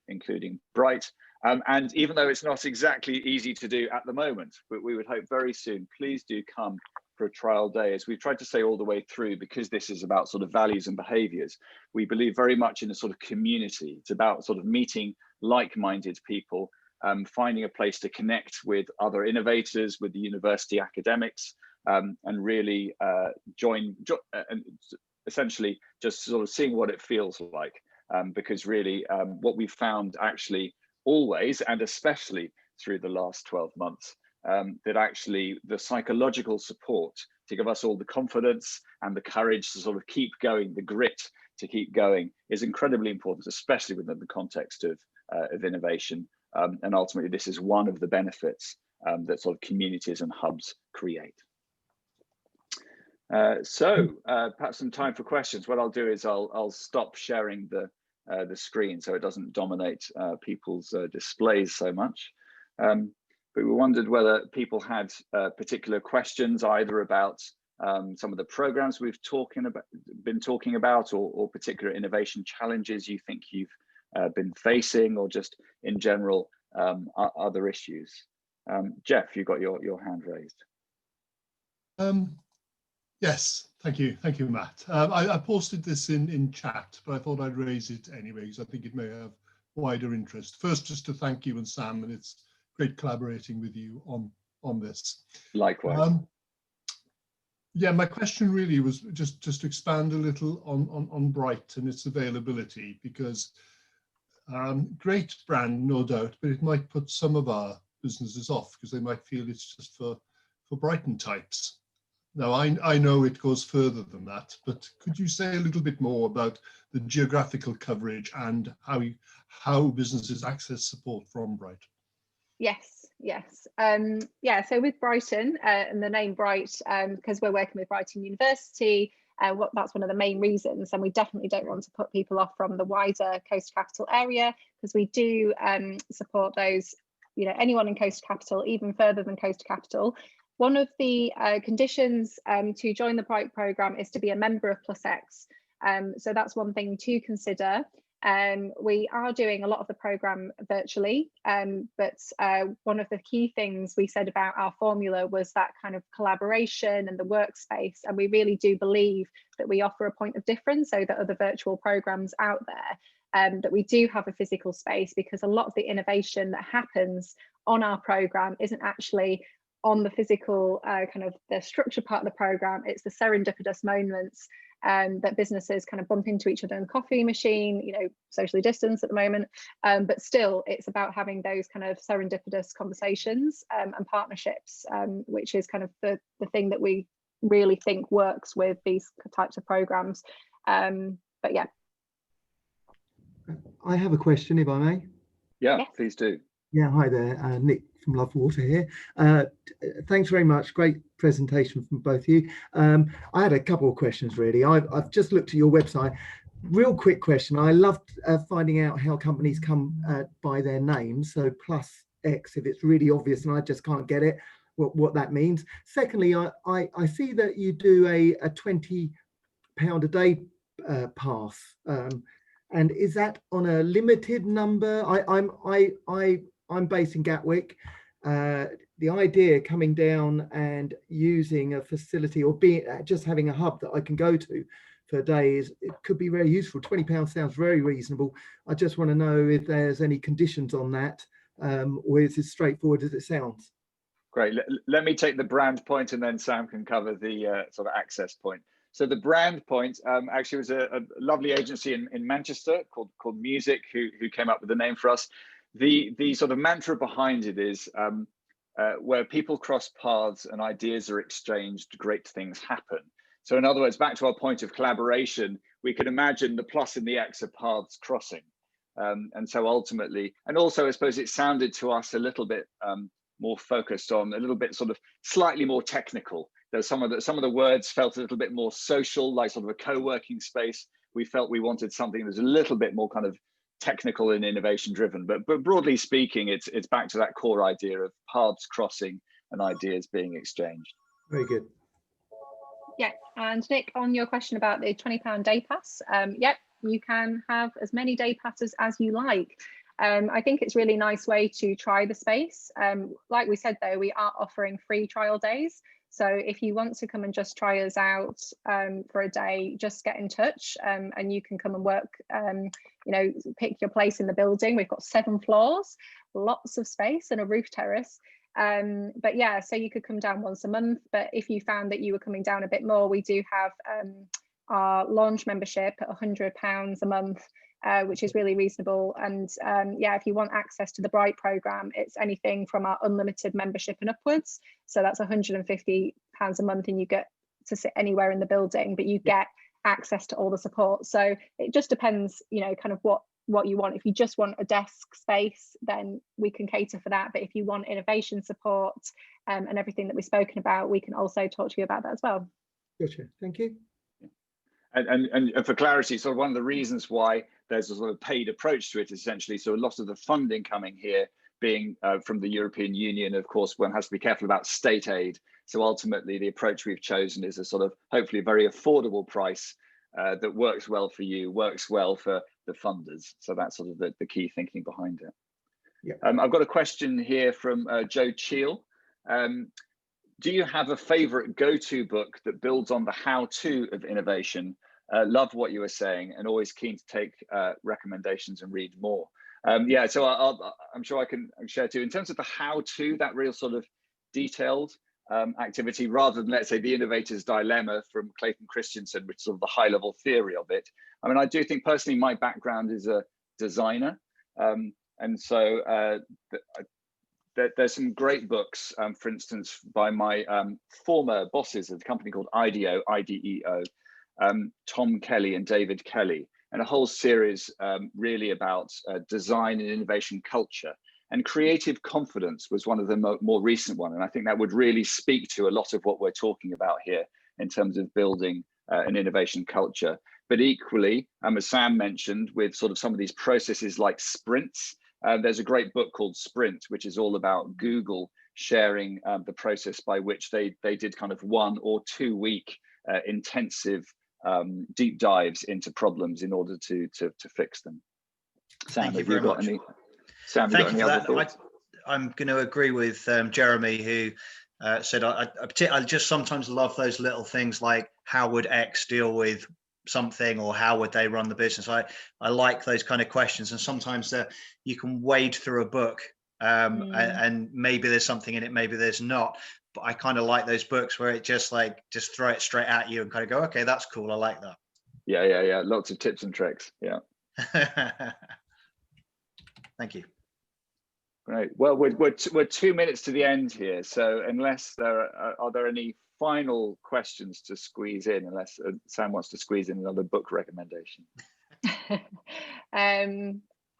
S1: including Bright. And even though it's not exactly easy to do at the moment, but we would hope very soon, please do come for a trial day. As we've tried to say all the way through, because this is about sort of values and behaviors, we believe very much in a sort of community. It's about sort of meeting like-minded people, finding a place to connect with other innovators, with the university academics, and really join and essentially just sort of seeing what it feels like, because really what we've found actually always, and especially through the last 12 months, that actually the psychological support to give us all the confidence and the courage to sort of keep going, the grit to keep going, is incredibly important, especially within the context of innovation. And ultimately, this is one of the benefits that sort of communities and hubs create. So perhaps some time for questions. What I'll do is I'll stop sharing the screen so it doesn't dominate people's displays so much. But we wondered whether people had particular questions, either about some of the programs we've been talking about, or particular innovation challenges you think you've been facing, or just in general other issues. Jeff, you've got your hand raised.
S3: Yes, thank you, Matt. I posted this in chat, but I thought I'd raise it anyway because I think it may have wider interest. First, just to thank you and Sam, and it's great collaborating with you on this.
S1: Likewise.
S3: Yeah, my question really was just to expand a little on Bright and its availability, because great brand, no doubt, but it might put some of our businesses off because they might feel it's just for Brighton types. Now, I know it goes further than that, but could you say a little bit more about the geographical coverage and how businesses access support from Bright?
S2: Yes. Yeah, so with Brighton and the name Bright, because we're working with Brighton University, that's one of the main reasons, and we definitely don't want to put people off from the wider Coast Capital area, because we do support those, anyone in Coast Capital, even further than Coast Capital. One of the conditions to join the Bright programme is to be a member of PlusX. So that's one thing to consider. We are doing a lot of the programme virtually, but one of the key things we said about our formula was that kind of collaboration and the workspace, and we really do believe that we offer a point of difference over other virtual programmes out there, that we do have a physical space, because a lot of the innovation that happens on our programme isn't actually on the physical kind of the structured part of the programme. It's the serendipitous moments that businesses kind of bump into each other in the coffee machine, socially distanced at the moment, but still it's about having those kind of serendipitous conversations and partnerships, which is kind of the thing that we really think works with these types of programs. But yeah.
S4: I have a question, if I may.
S1: Yeah,
S2: yes.
S1: Please do.
S4: Yeah, hi there, Nick from Love Water here. Thanks very much. Great presentation from both of you. I had a couple of questions really. I've just looked at your website. Real quick question. I loved finding out how companies come by their names. So plus X, if it's really obvious and I just can't get it, what that means. Secondly, I see that you do a £20 a day pass. And is that on a limited number? I'm based in Gatwick. The idea coming down and using a facility or just having a hub that I can go to for a day it could be very useful. £20 sounds very reasonable. I just want to know if there's any conditions on that, or is it as straightforward as it sounds?
S1: Great. Let me take the brand point, and then Sam can cover the sort of access point. So the brand point actually was a lovely agency in Manchester called Music who came up with the name for us. The sort of mantra behind it is where people cross paths and ideas are exchanged, great things happen. So in other words, back to our point of collaboration, we can imagine the plus and the X of paths crossing. And so ultimately, and also I suppose it sounded to us a little bit more focused on, a little bit sort of slightly more technical. There's some of the words felt a little bit more social, like sort of a co-working space. We felt we wanted something that was a little bit more kind of technical and innovation driven, but broadly speaking, it's back to that core idea of paths crossing and ideas being exchanged.
S4: Very good.
S2: Yeah, and Nick, on your question about the £20 day pass, yep, you can have as many day passes as you like. I think it's a really nice way to try the space. Like we said, though, we are offering free trial days. So if you want to come and just try us out for a day, just get in touch and you can come and work, pick your place in the building. We've got 7 floors, lots of space and a roof terrace. But yeah, so you could come down once a month. But if you found that you were coming down a bit more, we do have our launch membership at £100 a month. Which is really reasonable. And yeah, if you want access to the Bright programme, it's anything from our unlimited membership and upwards. So that's £150 a month, and you get to sit anywhere in the building, but you get access to all the support. So it just depends, kind of what you want. If you just want a desk space, then we can cater for that. But if you want innovation support and everything that we've spoken about, we can also talk to you about that as well.
S4: Gotcha. Thank you.
S1: And for clarity, sort of one of the reasons why there's a sort of paid approach to it, essentially, so a lot of the funding coming here being from the European Union, of course, one has to be careful about state aid. So ultimately, the approach we've chosen is a sort of hopefully very affordable price that works well for you, works well for the funders. So that's sort of the key thinking behind it.
S4: Yeah.
S1: I've got a question here from Joe Cheel. Do you have a favorite go-to book that builds on the how-to of innovation? Love what you were saying and always keen to take recommendations and read more. Yeah, so I'm sure I can share too. In terms of the how-to, that real sort of detailed activity, rather than, let's say, the innovator's dilemma from Clayton Christensen, which is sort of the high-level theory of it. I mean, I do think personally my background is a designer. And so there's some great books, for instance, by my former bosses at a company called IDEO, Tom Kelly and David Kelly, and a whole series really about design and innovation culture. And creative confidence was one of the more recent one. And I think that would really speak to a lot of what we're talking about here in terms of building an innovation culture. But equally, as Sam mentioned, with sort of some of these processes like sprints, there's a great book called Sprint, which is all about Google sharing the process by which they did kind of 1 or 2 week intensive deep dives into problems in order to fix them. Sam, have you got any? Sam,
S5: Thank you for
S1: other
S5: that.
S1: thoughts?
S5: I'm going to agree with Jeremy, who said I just sometimes love those little things like how would X deal with something, or how would they run the business. I like those kind of questions, and sometimes you can wade through a book and maybe there's something in it, maybe there's not. But I kind of like those books where it just throw it straight at you and kind of go, okay, that's cool. I like that.
S1: Yeah. Lots of tips and tricks. Yeah.
S5: Thank you.
S1: Great. Well, we're 2 minutes to the end here. So unless are there any final questions to squeeze in, unless Sam wants to squeeze in another book recommendation?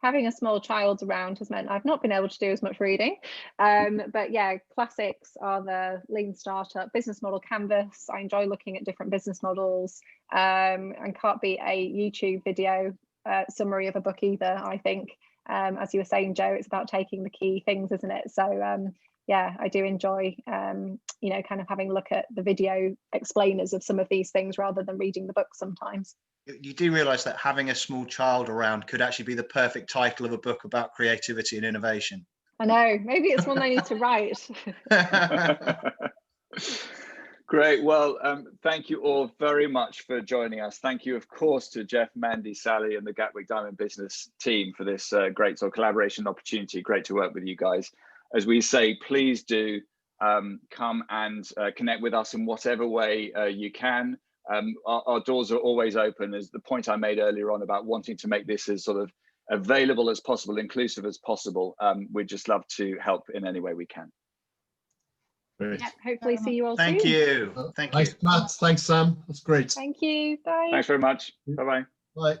S2: Having a small child around has meant I've not been able to do as much reading. But yeah, classics are the Lean Startup, Business Model Canvas. I enjoy looking at different business models, and can't beat a YouTube video summary of a book either, I think. As you were saying, Joe, it's about taking the key things, isn't it? So yeah, I do enjoy, you know, kind of having a look at the video explainers of some of these things rather than reading the book sometimes.
S5: You do realize that having a small child around could actually be the perfect title of a book about creativity and innovation.
S2: I know, maybe it's one I need to write.
S1: Great. Well, thank you all very much for joining us. Thank you, of course, to Jeff, Mandy, Sally, and the Gatwick Diamond Business team for this great sort of collaboration opportunity. Great to work with you guys. As we say, please do come and connect with us in whatever way you can. Our doors are always open, as the point I made earlier on about wanting to make this as sort of available as possible, inclusive as possible. We'd just love to help in any way we can.
S3: Great.
S2: Yeah, hopefully see you all
S5: Thank
S2: soon.
S5: you. Thank you.
S3: Thanks, Matt. Thanks, Sam. That's great.
S2: Thank you. Bye.
S1: Thanks very much. Bye-bye.
S3: Bye.